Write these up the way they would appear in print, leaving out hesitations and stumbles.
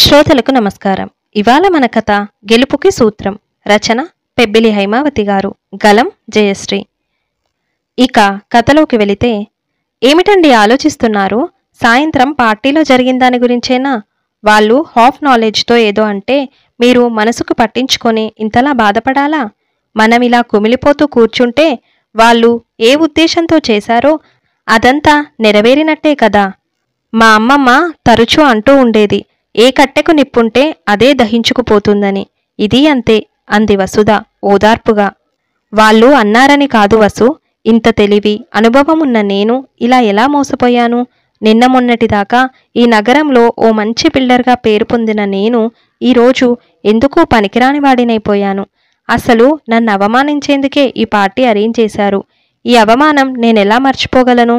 శ్రోతలకు నమస్కారం. ఇవాళ మన కథ గెలుపుకి సూత్రం. రచన పెబ్బిలి హైమావతి గారు. గలం జయశ్రీ. ఇక కథలోకి వెళితే, ఏమిటండి ఆలోచిస్తున్నారు? సాయంత్రం పార్టీలో జరిగిన దాని గురించేనా? వాళ్ళు హాఫ్ నాలెడ్జ్తో ఏదో అంటే మీరు మనసుకు పట్టించుకొని ఇంతలా బాధపడాలా? మనం ఇలా కుమిలిపోతూ కూర్చుంటే వాళ్ళు ఏ ఉద్దేశంతో చేశారో అదంతా నెరవేరినట్టే కదా. మా అమ్మమ్మ తరచూ అంటూ ఉండేది, ఏ కట్టెకు నిప్పుంటే అదే దహించుకుపోతుందని. ఇది అంతే అంది వసుధ ఓదార్పుగా. వాళ్ళు అన్నారని కాదు వసు, ఇంత తెలివి అనుభవమున్న నేను ఇలా ఎలా మోసపోయాను? నిన్న మొన్నటిదాకా ఈ నగరంలో ఓ మంచి బిల్డర్గా పేరు పొందిన నేను ఈరోజు ఎందుకో పనికిరాని వాడినైపోయాను. అసలు నన్ను అవమానించేందుకే ఈ పార్టీ అరేంజ్ చేశారు. ఈ అవమానం నేనెలా మర్చిపోగలను?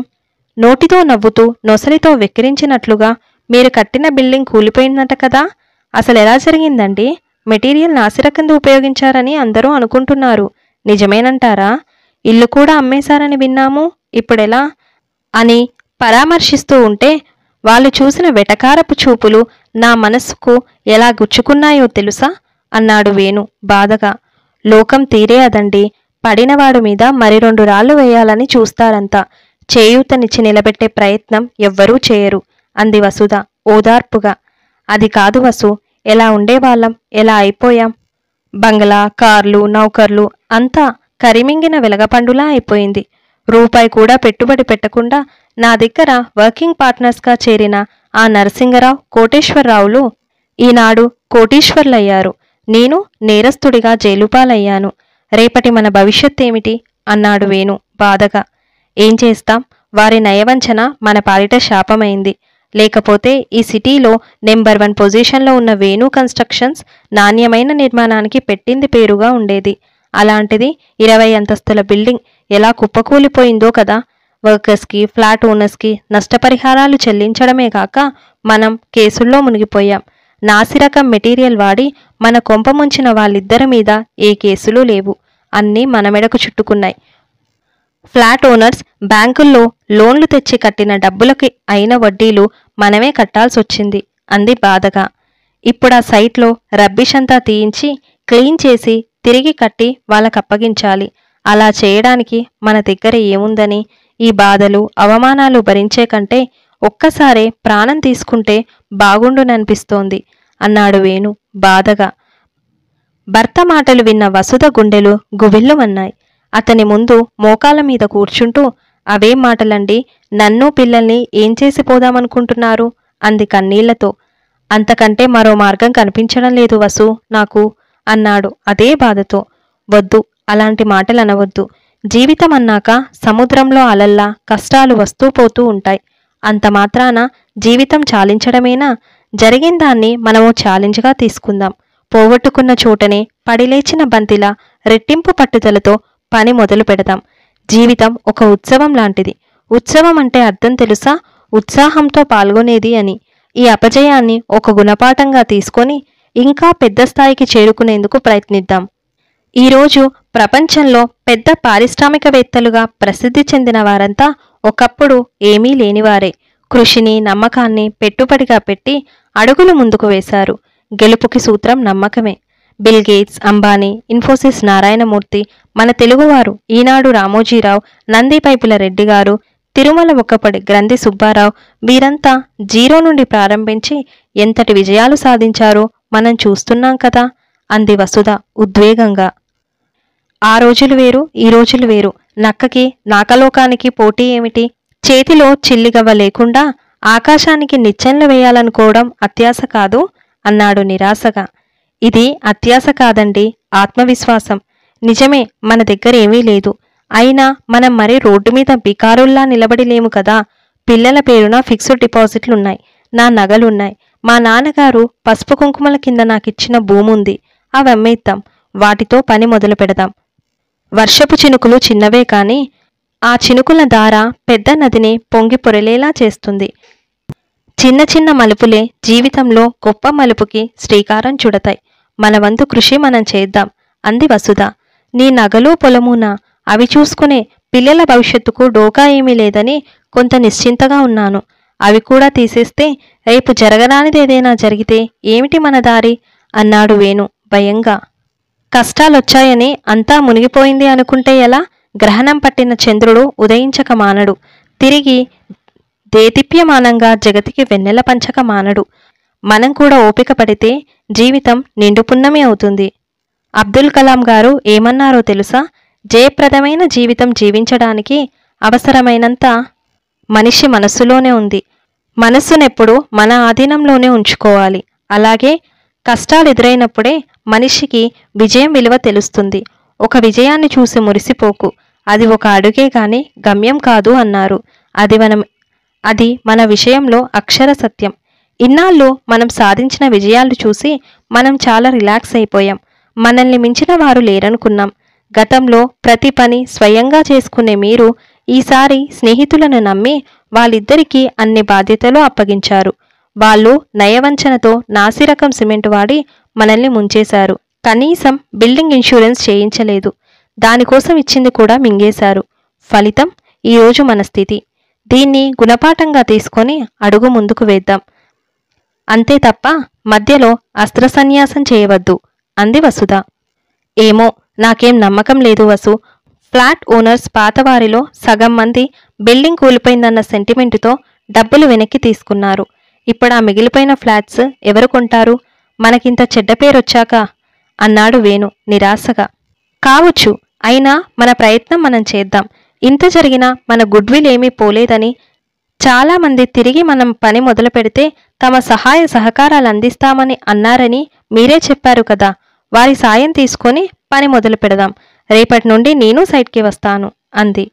నోటితో నవ్వుతూ నొసలితో వెక్కిరించినట్లుగా, మీరు కట్టిన బిల్డింగ్ కూలిపోయిందట కదా, అసలు ఎలా జరిగిందండి? మెటీరియల్ నాసిరకంది ఉపయోగించారని అందరూ అనుకుంటున్నారు. నిజమేనంటారా? ఇల్లు కూడా అమ్మేశారని విన్నాము. ఇప్పుడెలా అని పరామర్శిస్తూ ఉంటే వాళ్ళు చూసిన వెటకారపు చూపులు నా మనస్సుకు ఎలా గుచ్చుకున్నాయో తెలుసా? అన్నాడు వేణు బాధగా. లోకం తీరే అదండి. పడినవాడు మీద మరి 2 రాళ్లు వేయాలని చూస్తారంతా. చేయూతనిచ్చి నిలబెట్టే ప్రయత్నం ఎవ్వరూ చేయరు అంది వసుధ ఓదార్పుగా. అది కాదు వసు, ఎలా ఉండేవాళ్ళం, ఎలా అయిపోయాం. బంగ్లా, కార్లు, నౌకర్లు అంతా కరిమింగిన వెలగపండులా అయిపోయింది. రూపాయి కూడా పెట్టుబడి పెట్టకుండా నా దగ్గర వర్కింగ్ పార్ట్నర్స్గా చేరిన ఆ నరసింగరావు, కోటేశ్వరరావులు ఈనాడు కోటీశ్వర్లయ్యారు. నేను నేరస్తుడిగా జైలుపాలయ్యాను. రేపటి మన భవిష్యత్తేమిటి? అన్నాడు వేణు బాధగా. ఏం చేస్తాం, వారి నయవంచన మన పాలిట శాపమైంది. లేకపోతే ఈ సిటీలో నెంబర్ 1 పొజిషన్లో ఉన్న వేణు కన్స్ట్రక్షన్స్ నాణ్యమైన నిర్మాణానికి పెట్టింది పేరుగా ఉండేది. అలాంటిది 20 అంతస్తుల బిల్డింగ్ ఎలా కుప్పకూలిపోయిందో కదా. వర్కర్స్కి, ఫ్లాట్ ఓనర్స్కి నష్టపరిహారాలు చెల్లించడమే కాక మనం కేసుల్లో మునిగిపోయాం. నాసిరకం మెటీరియల్ వాడి మన కొంప ముంచిన వాళ్ళిద్దరి మీద ఏ కేసులు లేవు. అన్నీ మన మెడకు చుట్టుకున్నాయి. ఫ్లాట్ ఓనర్స్ బ్యాంకుల్లో లోన్లు తెచ్చి కట్టిన డబ్బులకి అయిన వడ్డీలు మనమే కట్టాల్సొచ్చింది అంది బాధగా. ఇప్పుడా సైట్లో రబ్బిషంతా తీయించి క్లీన్ చేసి తిరిగి కట్టి వాళ్ళకప్పగించాలి. అలా చేయడానికి మన దగ్గర ఏముందని? ఈ బాధలు, అవమానాలు భరించే కంటే ఒక్కసారే ప్రాణం తీసుకుంటే బాగుండుననిపిస్తోంది అన్నాడు వేణు బాధగా. భర్త మాటలు విన్న వసుధ గుండెలు గుబిల్లుమన్నాయి. అతని ముందు మోకాల మీద కూర్చుంటూ, అవేం మాటలండి, నన్ను పిల్లల్ని ఏం చేసిపోదామనుకుంటున్నారు అంది కన్నీళ్లతో. అంతకంటే మరో మార్గం కనిపించడం లేదు వసు నాకు అన్నాడు అదే బాధతో. వద్దు, అలాంటి మాటలు అనవద్దు. జీవితం అన్నాక సముద్రంలో అలల్లా కష్టాలు వస్తూ పోతూ ఉంటాయి. అంత మాత్రాన జీవితం చాలించడమేనా? జరిగిందాన్ని మనము ఛాలెంజ్గా తీసుకుందాం. పోగొట్టుకున్న చోటనే పడిలేచిన బంతిలా రెట్టింపు పట్టుదలతో పని మొదలు పెడదాం. జీవితం ఒక ఉత్సవం లాంటిది. ఉత్సవం అంటే అర్థం తెలుసా? ఉత్సాహంతో పాల్గొనేది అని. ఈ అపజయాన్ని ఒక గుణపాఠంగా తీసుకొని ఇంకా పెద్ద స్థాయికి చేరుకునేందుకు ప్రయత్నిద్దాం. ఈరోజు ప్రపంచంలో పెద్ద పారిశ్రామికవేత్తలుగా ప్రసిద్ధి చెందిన వారంతా ఒకప్పుడు ఏమీ లేనివారే. కృషిని, నమ్మకాన్ని పెట్టుబడిగా పెట్టి అడుగులు ముందుకు వేశారు. గెలుపుకి సూత్రం నమ్మకమే. బిల్ గేట్స్, అంబానీ, ఇన్ఫోసిస్ నారాయణమూర్తి, మన తెలుగువారు ఈనాడు రామోజీరావు, నందిపైపుల రెడ్డి గారు, తిరుమల ఒక్కపడి గ్రంథి సుబ్బారావు, వీరంతా జీరో నుండి ప్రారంభించి ఎంతటి విజయాలు సాధించారో మనం చూస్తున్నాం కదా అంది వసుధ ఉద్వేగంగా. ఆ రోజులు వేరు, ఈ రోజులు వేరు. నక్కకి నాకలోకానికి పోటీ ఏమిటి? చేతిలో చిల్లిగవ్వ లేకుండా ఆకాశానికి నిచ్చెనలు వేయాలనుకోవడం అత్యాశ కాదు అన్నాడు నిరాశగా. ఇది అత్యాశ కాదండి, ఆత్మవిశ్వాసం. నిజమే, మన దగ్గర ఏమీ లేదు. అయినా మనం మరి రోడ్డు మీద బికారుల్లా నిలబడి లేము కదా. పిల్లల పేరున ఫిక్స్డ్ డిపాజిట్లున్నాయి, నా నగలున్నాయి. మా నాన్నగారు పసుపు కుంకుమల కింద నాకిచ్చిన భూముంది. అవి అమ్మేద్దాం, వాటితో పని మొదలు పెడదాం. వర్షపు చినుకులు చిన్నవే కాని ఆ చినుకుల ధార పెద్ద నదిని పొంగి పొరలేలా చేస్తుంది. చిన్న చిన్న మలుపులే జీవితంలో గొప్ప మలుపుకి శ్రీకారం చుడతాయి. మన వంతు కృషి మనం చేద్దాం అంది వసుధ. నీ నగలు పొలమునా? అవి చూసుకునే పిల్లల భవిష్యత్తుకు డోకా ఏమీ లేదని కొంత నిశ్చింతగా ఉన్నాను. అవి కూడా తీసేస్తే రేపు జరగరానిదేదైనా జరిగితే ఏమిటి మన దారి అన్నాడు వేణు భయంగా. కష్టాలొచ్చాయని అంతా మునిగిపోయింది అనుకుంటే ఎలా? గ్రహణం పట్టిన చంద్రుడు ఉదయించక మానడు, తిరిగి దేదీప్యమానంగా జగతికి వెన్నెల పంచక మానడు. మనం కూడా ఓపిక పడితే జీవితం నిండు పున్నమి అవుతుంది. అబ్దుల్ కలాం గారు ఏమన్నారో తెలుసా? జయప్రదమైన జీవితం జీవించడానికి అవసరమైనంత మనిషి మనస్సులోనే ఉంది. మనస్సునెప్పుడు మన ఆధీనంలోనే ఉంచుకోవాలి. అలాగే కష్టాలు ఎదురైనప్పుడే మనిషికి విజయం విలువ తెలుస్తుంది. ఒక విజయాన్ని చూసి మురిసిపోకు, అది ఒక అడుగే గాని గమ్యం కాదు అన్నారు. అది మన విషయంలో అక్షర సత్యం. ఇన్నాళ్ళు మనం సాధించిన విజయాలు చూసి మనం చాలా రిలాక్స్ అయిపోయాం. మనల్ని మించిన వారు లేరనుకున్నాం. గతంలో ప్రతి పని స్వయంగా చేసుకునే మీరు ఈసారి స్నేహితులను నమ్మి వాళ్ళిద్దరికీ అన్ని బాధ్యతలు అప్పగించారు. వాళ్ళు నయవంచనతో నాసిరకం సిమెంట్ వాడి మనల్ని ముంచేశారు. కనీసం బిల్డింగ్ ఇన్సూరెన్స్ చేయించలేదు. దానికోసం ఇచ్చింది కూడా మింగేశారు. ఫలితం ఈరోజు మన స్థితి. దీన్ని గుణపాఠంగా తీసుకొని అడుగు ముందుకు వేద్దాం. అంతే తప్ప మధ్యలో అస్త్ర సన్యాసం చేయవద్దు అంది వసుధ. ఏమో, నాకేం నమ్మకం లేదు వసు. ఫ్లాట్ ఓనర్స్ పాతవారిలో సగం మంది బిల్డింగ్ కూలిపోయిందన్న సెంటిమెంటుతో డబ్బులు వెనక్కి తీసుకున్నారు. ఇప్పుడు ఆ మిగిలిపోయిన ఫ్లాట్స్ ఎవరు కొంటారు? మనకింత చెడ్డ పేరొచ్చాక అన్నాడు వేణు నిరాశగా. కావచ్చు, అయినా మన ప్రయత్నం మనం చేద్దాం. ఇంత జరిగినా మన గుడ్విల్ ఏమీ పోలేదని చాలామంది తిరిగి మనం పని మొదలు పెడితే తమ సహాయ సహకారాలు అందిస్తామని అన్నారని మీరే చెప్పారు కదా. వారి సాయం తీసుకొని పని మొదలు పెడదాం. రేపటి నుండి నేను సైట్కి వస్తాను అంది.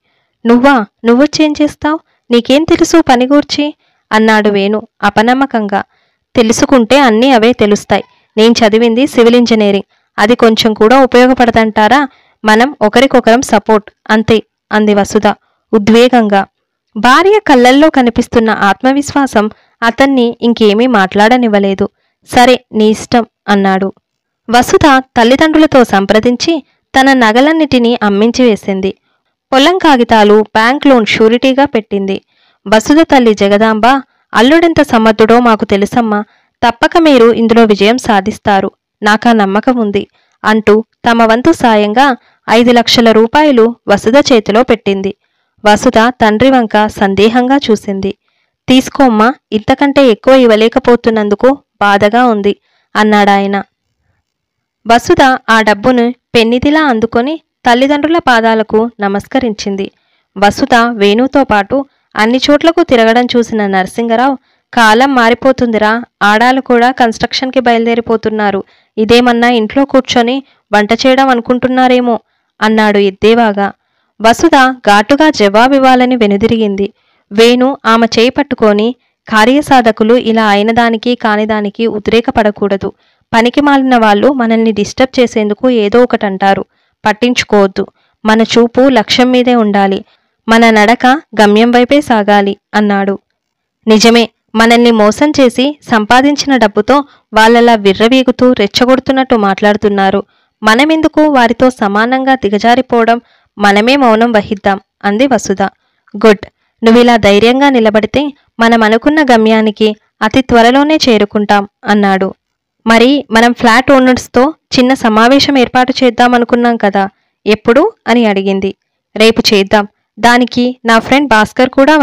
నువ్వొచ్చేం చేస్తావు? నీకేం తెలుసు పని గూర్చి అన్నాడు వేణు అపనమ్మకంగా. తెలుసుకుంటే అన్నీ అవే తెలుస్తాయి. నేను చదివింది సివిల్ ఇంజనీరింగ్. అది కొంచెం కూడా ఉపయోగపడదంటారా? మనం ఒకరికొకరం సపోర్ట్ అంతే అంది వసుధ ఉద్వేగంగా. భార్య కళ్ళల్లో కనిపిస్తున్న ఆత్మవిశ్వాసం అతన్ని ఇంకేమీ మాట్లాడనివ్వలేదు. సరే, నీ ఇష్టం అన్నాడు. వసుధ తల్లిదండ్రులతో సంప్రదించి తన నగలన్నిటినీ అమ్మించి వేసింది. పొలం కాగితాలు, బ్యాంక్ లోన్ షూరిటీగా పెట్టింది. వసుధ తల్లి జగదాంబ, అల్లుడెంత సమర్థుడో మాకు తెలుసమ్మా. తప్పక మీరు ఇందులో విజయం సాధిస్తారు. నాకా నమ్మకం ఉంది అంటూ తమ వంతు సాయంగా 5 లక్షల రూపాయలు వసుధ చేతిలో పెట్టింది. వసుధ తండ్రి వంక సందేహంగా చూసింది. తీసుకోమ్మా, ఇంతకంటే ఎక్కువ ఇవ్వలేకపోతున్నందుకు బాధగా ఉంది అన్నాడాయన. వసుధ ఆ డబ్బును పెన్నిదిలా అందుకొని తల్లిదండ్రుల పాదాలకు నమస్కరించింది. వసుధ వేణుతో పాటు అన్ని చోట్లకు తిరగడం చూసిన నరసింగరావు, కాలం మారిపోతుందిరా, ఆడాలు కూడా కన్స్ట్రక్షన్కి బయలుదేరిపోతున్నారు. ఇదేమన్నా ఇంట్లో కూర్చొని వంట చేయడం అనుకుంటున్నారేమో అన్నాడు ఎద్దేవాగా. వసుధ ఘాటుగా జవాబివ్వాలని వెనుదిరిగింది. వేణు ఆమె చేయి పట్టుకొని, కార్యసాధకులు ఇలా అయినదానికి కానిదానికి ఉద్రేకపడకూడదు. పనికి మాలిన వాళ్ళు మనల్ని డిస్టర్బ్ చేసేందుకు ఏదో ఒకటంటారు. పట్టించుకోవద్దు. మన చూపు లక్ష్యం మీదే ఉండాలి. మన నడక గమ్యం వైపే సాగాలి అన్నాడు. నిజమే, మనల్ని మోసం చేసి సంపాదించిన డబ్బుతో వాళ్ళలా విర్రవీగుతూ రెచ్చగొడుతున్నట్టు మాట్లాడుతున్నారు. మనమెందుకు వారితో సమానంగా దిగజారిపోవడం? మనమే మౌనం వహిద్దాం అంది వసుధ. గుడ్. నువ్విలా ధైర్యంగా నిలబడితే మనం అనుకున్న గమ్యానికి అతి త్వరలోనే చేరుకుంటాం అన్నాడు. మరి మనం ఫ్లాట్ ఓనర్స్తో చిన్న సమావేశం ఏర్పాటు చేద్దామనుకున్నాం కదా, ఎప్పుడు అని అడిగింది. రేపు చేద్దాం. దానికి నా ఫ్రెండ్ భాస్కర్ కూడా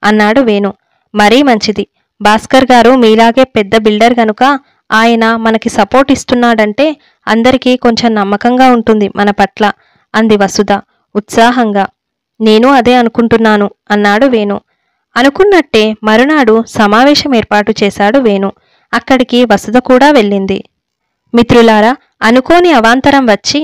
అన్నాడు వేణు. మరీ మంచిది. భాస్కర్ గారు మీలాగే పెద్ద బిల్డర్ గనుక ఆయన మనకి సపోర్ట్ ఇస్తున్నాడంటే అందరికీ కొంచెం నమ్మకంగా ఉంటుంది మన పట్ల అంది వసుధ ఉత్సాహంగా. నేను అదే అనుకుంటున్నాను అన్నాడు వేణు. అనుకున్నట్టే మరునాడు సమావేశం ఏర్పాటు చేశాడు వేణు. అక్కడికి వసుధ కూడా వెళ్ళింది. మిత్రులారా, అనుకోని అవాంతరం వచ్చి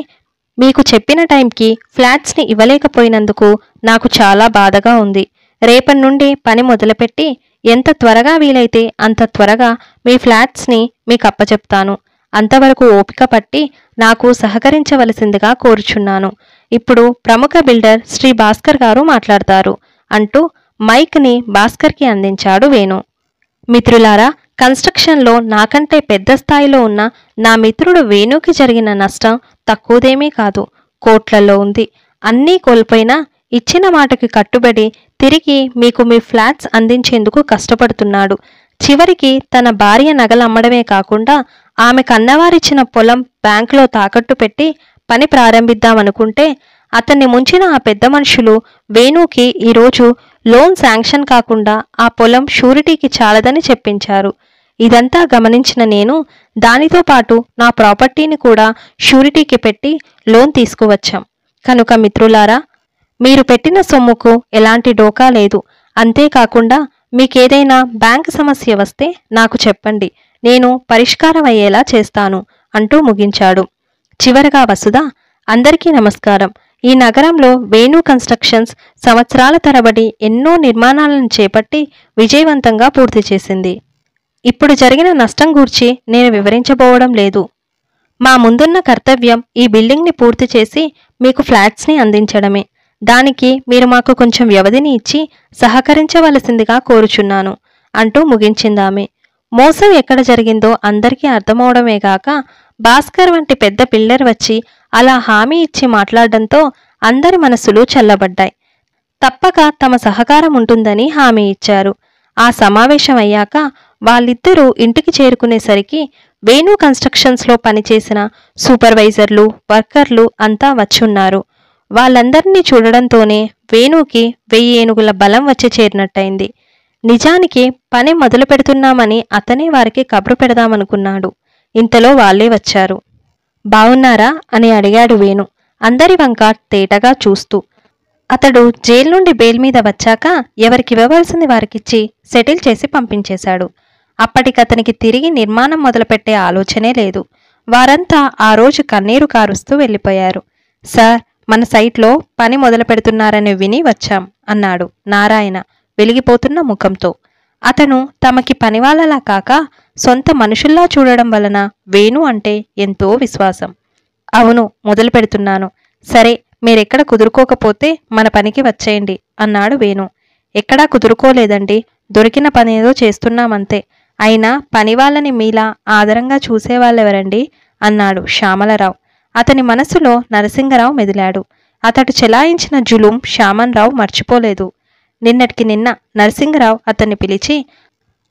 మీకు చెప్పిన టైంకి ఫ్లాట్స్ని ఇవ్వలేకపోయినందుకు నాకు చాలా బాధగా ఉంది. రేపటి నుండి పని మొదలుపెట్టి ఎంత త్వరగా వీలైతే అంత త్వరగా మీ ఫ్లాట్స్ని మీకు అప్పచెప్తాను. అంతవరకు ఓపిక పట్టి నాకు సహకరించవలసిందిగా కోరుచున్నాను. ఇప్పుడు ప్రముఖ బిల్డర్ శ్రీ భాస్కర్ గారు మాట్లాడతారు అంటూ మైక్ని భాస్కర్కి అందించాడు వేణు. మిత్రులారా, కన్స్ట్రక్షన్లో నాకంటే పెద్ద స్థాయిలో ఉన్న నా మిత్రుడు వేణుకి జరిగిన నష్టం తక్కువదేమీ కాదు, కోట్లలో ఉంది. అన్నీ కోల్పోయినా ఇచ్చిన మాటకి కట్టుబడి తిరిగి మీకు మీ ఫ్లాట్స్ అందించేందుకు కష్టపడుతున్నాడు. చివరికి తన భార్య నగలు అమ్మడమే కాకుండా ఆమె కన్నవారిచ్చిన పొలం బ్యాంకులో తాకట్టు పెట్టి పని ప్రారంభిద్దామనుకుంటే అతన్ని ముంచిన ఆ పెద్ద మనుషులు వేణుకి ఈరోజు లోన్ శాంక్షన్ కాకుండా ఆ పొలం షూరిటీకి చాలదని చెప్పించారు. ఇదంతా గమనించిన నేను దానితో పాటు నా ప్రాపర్టీని కూడా షూరిటీకి పెట్టి లోన్ తీసుకువచ్చాం. కనుక మిత్రులారా, మీరు పెట్టిన సొమ్ముకు ఎలాంటి డోకా లేదు. అంతేకాకుండా మీకేదైనా బ్యాంక్ సమస్య వస్తే నాకు చెప్పండి, నేను పరిష్కారం అయ్యేలా చేస్తాను అంటూ ముగించాడు. చివరగా వసుధ, అందరికీ నమస్కారం. ఈ నగరంలో వేణు కన్స్ట్రక్షన్స్ సంవత్సరాల తరబడి ఎన్నో నిర్మాణాలను చేపట్టి విజయవంతంగా పూర్తి చేసింది. ఇప్పుడు జరిగిన నష్టం గూర్చి నేను వివరించబోవడం లేదు. మా ముందున్న కర్తవ్యం ఈ బిల్డింగ్ని పూర్తి చేసి మీకు ఫ్లాట్స్ని అందించడమే. దానికి మీరు మాకు కొంచెం వ్యవధిని ఇచ్చి సహకరించవలసిందిగా కోరుచున్నాను అంటూ ముగించిందామె. మోసం ఎక్కడ జరిగిందో అందరికీ అర్థమవడమేగాక భాస్కర్ వంటి పెద్ద బిల్డర్ వచ్చి అలా హామీ ఇచ్చి మాట్లాడడంతో అందరి మనసులు చల్లబడ్డాయి. తప్పక తమ సహకారం ఉంటుందని హామీ ఇచ్చారు. ఆ సమావేశం అయ్యాక వాళ్ళిద్దరూ ఇంటికి చేరుకునేసరికి వేణు కన్స్ట్రక్షన్స్లో పనిచేసిన సూపర్వైజర్లు, వర్కర్లు అంతా వచ్చున్నారు. వాళ్ళందరినీ చూడడంతోనే వేణుకి 1000 ఏనుగుల బలం వచ్చి చేరినట్టయింది. నిజానికి పని మొదలు పెడుతున్నామని అతనే వారికి కబురు పెడదామనుకున్నాడు. ఇంతలో వాళ్లే వచ్చారు. బావున్నారా అని అడిగాడు వేణు, అందరి వంక తేటగా చూస్తూ. అతడు జైలు నుండి బెయిల్ మీద వచ్చాక ఎవరికివ్వవలసింది వారికిచ్చి సెటిల్ చేసి పంపించేశాడు. అప్పటికతనికి తిరిగి నిర్మాణం మొదలుపెట్టే ఆలోచనే లేదు. వారంతా ఆ రోజు కన్నీరు కారుస్తూ వెళ్ళిపోయారు. సార్, మన సైట్లో పని మొదలు పెడుతున్నారని విని వచ్చాం అన్నాడు నారాయణ వెలిగిపోతున్న ముఖంతో. అతను తమకి పనివాళ్ళలా కాక సొంత మనుషుల్లా చూడడం వలన వేణు అంటే ఎంతో విశ్వాసం. అవును, మొదలు పెడుతున్నాను. సరే, మీరెక్కడ కుదురుకోకపోతే మన పనికి వచ్చేయండి అన్నాడు వేణు. ఎక్కడా కుదురుకోలేదండి, దొరికిన పనేదో చేస్తున్నామంతే. అయినా పనివాళ్ళని మీలా ఆదరంగా చూసేవాళ్ళెవరండి అన్నాడు శ్యామలరావు. అతని మనసులో నరసింగరావు మెదిలాడు. అతడు చెలాయించిన జులుం శ్యామన్రావు మర్చిపోలేదు. నిన్నటికి నిన్న నరసింగరావు అతన్ని పిలిచి,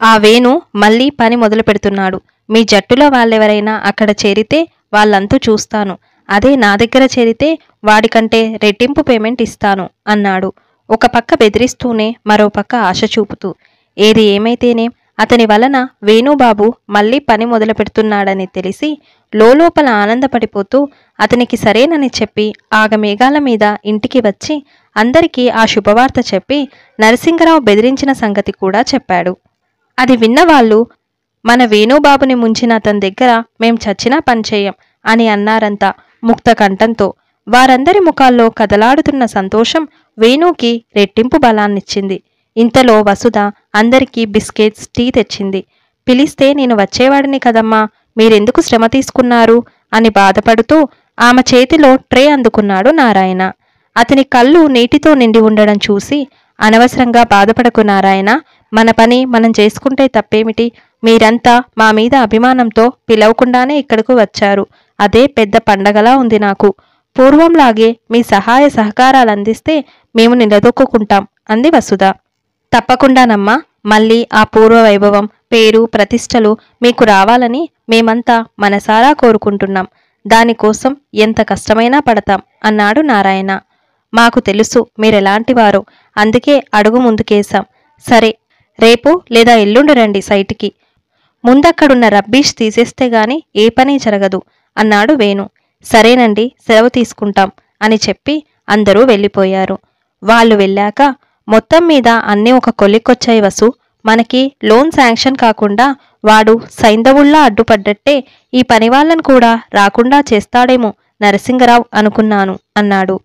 ఆ వేణు మళ్ళీ పని మొదలు పెడుతున్నాడు. మీ జట్టులో వాళ్ళెవరైనా అక్కడ చేరితే వాళ్ళంతూ చూస్తాను. అదే నా దగ్గర చేరితే వాడికంటే రెట్టింపు పేమెంట్ ఇస్తాను అన్నాడు. ఒక పక్క బెదిరిస్తూనే మరో పక్క ఆశ చూపుతూ. ఏది ఏమైతేనేం అతని వలన వేణుబాబు మళ్ళీ పని మొదలు పెడుతున్నాడని తెలిసి లోపల ఆనందపడిపోతూ అతనికి సరేనని చెప్పి ఆగమేఘాల మీద ఇంటికి వచ్చి అందరికీ ఆ శుభవార్త చెప్పి నరసింగరావు బెదిరించిన సంగతి కూడా చెప్పాడు. అది విన్నవాళ్ళు, మన వేణుబాబుని ముంచిన అతని దగ్గర మేం చచ్చినా పనిచేయం అని అన్నారంతా ముక్త కంఠంతో. వారందరి ముఖాల్లో కదలాడుతున్న సంతోషం వేణుకి రెట్టింపు బలాన్నిచ్చింది. ఇంతలో వసుధ అందరికీ బిస్కెట్స్, టీ తెచ్చింది. పిలిస్తే నేను వచ్చేవాడిని కదమ్మా, మీరెందుకు శ్రమ తీసుకున్నారు అని బాధపడుతూ ఆమె చేతిలో ట్రే అందుకున్నాడు నారాయణ. అతని కళ్ళు నీటితో నిండి ఉండడం చూసి, అనవసరంగా బాధపడకు నారాయణ, మన పని మనం చేసుకుంటే తప్పేమిటి? మీరంతా మా మీద అభిమానంతో పిలవకుండానే ఇక్కడకు వచ్చారు. అదే పెద్ద పండగలా ఉంది నాకు. పూర్వంలాగే మీ సహాయ సహకారాలు అందిస్తే మేము నిలదొక్కుంటాం అంది వసుధ. తప్పకుండానమ్మా, మళ్ళీ ఆ పూర్వ వైభవం, పేరు, ప్రతిష్టలు మీకు రావాలని మేమంతా మనసారా కోరుకుంటున్నాం. దానికోసం ఎంత కష్టమైనా పడతాం అన్నాడు నారాయణ. మాకు తెలుసు మీరెలాంటివారో, అందుకే అడుగు ముందుకేశాం. సరే, రేపు లేదా ఎల్లుండి రండి సైట్కి. ముందక్కడున్న రబ్బీష్ తీసేస్తే గాని ఏ పని జరగదు అన్నాడు వేణు. సరేనండి, సెలవు తీసుకుంటాం అని చెప్పి అందరూ వెళ్ళిపోయారు. వాళ్ళు వెళ్ళాక, మొత్తం మీద అన్నీ ఒక కొలిక్కొచ్చాయి వసు. మనకి లోన్ శాంక్షన్ కాకుండా వాడు సైంధవుల్లా అడ్డుపడ్డట్టే ఈ పనివాళ్ళను కూడా రాకుండా చేస్తాడేమో నరసింగరావు అనుకున్నాను అన్నాడు.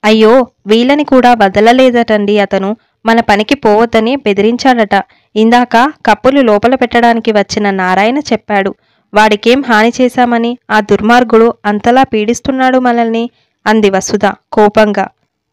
అయ్యో, వీళ్ళని కూడా వదలలేదటండి అతను. మన పనికి పోవద్దని బెదిరించాడట. ఇందాక కప్పులు లోపల పెట్టడానికి వచ్చిన నారాయణ చెప్పాడు. వాడికేం హాని చేశామని ఆ దుర్మార్గుడు అంతలా పీడిస్తున్నాడు మనల్ని అంది వసుధ కోపంగా.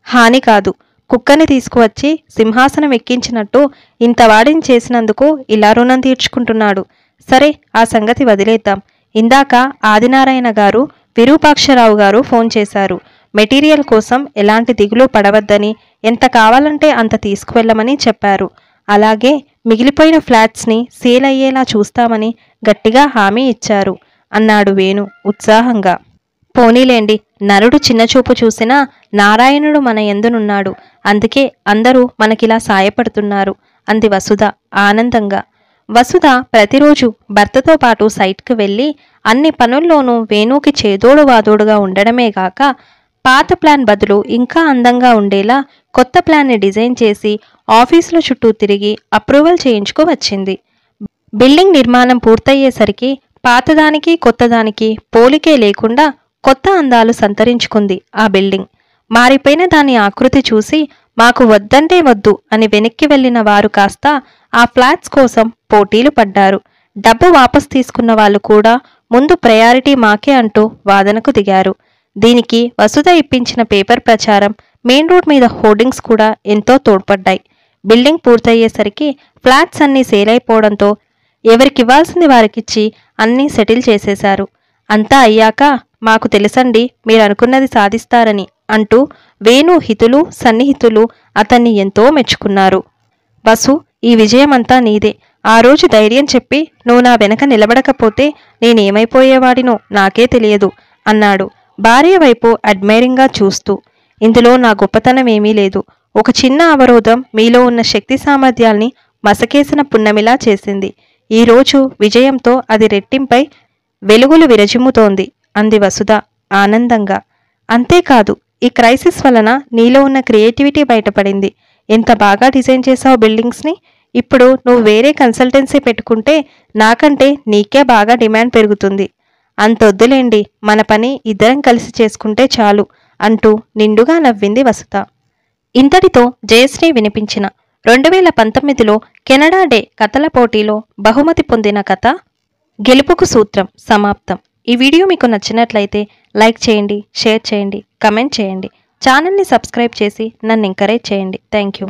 హాని కాదు, కుక్కని తీసుకువచ్చి సింహాసనం ఎక్కించినట్టు ఇంతవాడిని చేసినందుకు ఇలా రుణం తీర్చుకుంటున్నాడు. సరే, ఆ సంగతి వదిలేద్దాం. ఇందాక ఆదినారాయణ గారు, విరూపాక్షరావు గారు ఫోన్ చేశారు. మెటీరియల్ కోసం ఎలాంటి దిగులు పడవద్దని, ఎంత కావాలంటే అంత తీసుకువెళ్ళమని చెప్పారు. అలాగే మిగిలిపోయిన ఫ్లాట్స్ని సేల్ అయ్యేలా చూస్తామని గట్టిగా హామీ ఇచ్చారు అన్నాడు వేణు ఉత్సాహంగా. పోనీలేండి, నరుడు చిన్నచూపు చూసినా నారాయణుడు మన యందునున్నాడు, అందుకే అందరూ మనకిలా సాయపడుతున్నారు అంది వసుధ ఆనందంగా. వసుధ ప్రతిరోజు భర్తతో పాటు సైట్కి వెళ్ళి అన్ని పనుల్లోనూ వేణుకి చేదోడు వాదోడుగా ఉండడమే గాక పాత ప్లాన్ బదులు ఇంకా అందంగా ఉండేలా కొత్త ప్లాన్ని డిజైన్ చేసి ఆఫీసుల చుట్టూ తిరిగి అప్రూవల్ చేయించుకు వచ్చింది. బిల్డింగ్ నిర్మాణం పూర్తయ్యేసరికి పాతదానికి కొత్తదానికి పోలికే లేకుండా కొత్త అందాలు సంతరించుకుంది ఆ బిల్డింగ్. మారిపోయిన దాని ఆకృతి చూసి మాకు వద్దంటే వద్దు అని వెనక్కి వెళ్లిన వారు కాస్త ఆ ఫ్లాట్స్ కోసం పోటీలు పడ్డారు. డబ్బు వాపస్ తీసుకున్న వాళ్ళు కూడా ముందు ప్రయారిటీ మాకే అంటూ వాదనకు దిగారు. దీనికి వసుధ ఇప్పించిన పేపర్ ప్రచారం, మెయిన్ రోడ్ మీద హోర్డింగ్స్ కూడా ఎంతో తోడ్పడ్డాయి. బిల్డింగ్ పూర్తయ్యేసరికి ఫ్లాట్స్ అన్నీ సేల్ అయిపోవడంతో ఎవరికివ్వాల్సింది వారికిచ్చి అన్నీ సెటిల్ చేసేశారు. అంతా అయ్యాక మాకు తెలుసండి మీరు అనుకున్నది సాధిస్తారని అంటూ వేణు హితులు సన్నిహితులు అతన్ని ఎంతో మెచ్చుకున్నారు. వసు, ఈ విజయమంతా నీదే. ఆ రోజు ధైర్యం చెప్పి నువ్వు నా వెనక నిలబడకపోతే నేనేమైపోయేవాడినో నాకే తెలియదు అన్నాడు భార్య వైపు అడ్మైరింగ్గా చూస్తూ. ఇందులో నా గొప్పతనమేమీ లేదు. ఒక చిన్న అవరోధం మీలో ఉన్న శక్తి సామర్థ్యాల్ని మసకేసిన పున్నమిలా చేసింది. ఈరోజు విజయంతో అది రెట్టింపై వెలుగులు విరజిమ్ముతోంది అంది వసుధ ఆనందంగా. అంతేకాదు, ఈ క్రైసిస్ వలన నీలో ఉన్న క్రియేటివిటీ బయటపడింది. ఎంత బాగా డిజైన్ చేసావు బిల్డింగ్స్ని. ఇప్పుడు నువ్వు వేరే కన్సల్టెన్సీ పెట్టుకుంటే నాకంటే నీకే బాగా డిమాండ్ పెరుగుతుంది. అంతొద్దులేండి, మన పని ఇద్దరం కలిసి చేసుకుంటే చాలు అంటూ నిండుగా నవ్వింది వసుధ. ఇంతటితో జయశ్రీ వినిపించిన 2019లో కెనడా డే కథల పోటీలో బహుమతి పొందిన కథ గెలుపుకు సూత్రం సమాప్తం. ఈ వీడియో మీకు నచ్చినట్లయితే లైక్ చేయండి, షేర్ చేయండి, కమెంట్ చేయండి. ఛానల్ని సబ్స్క్రైబ్ చేసి నన్ను ఎంకరేజ్ చేయండి. Thank you.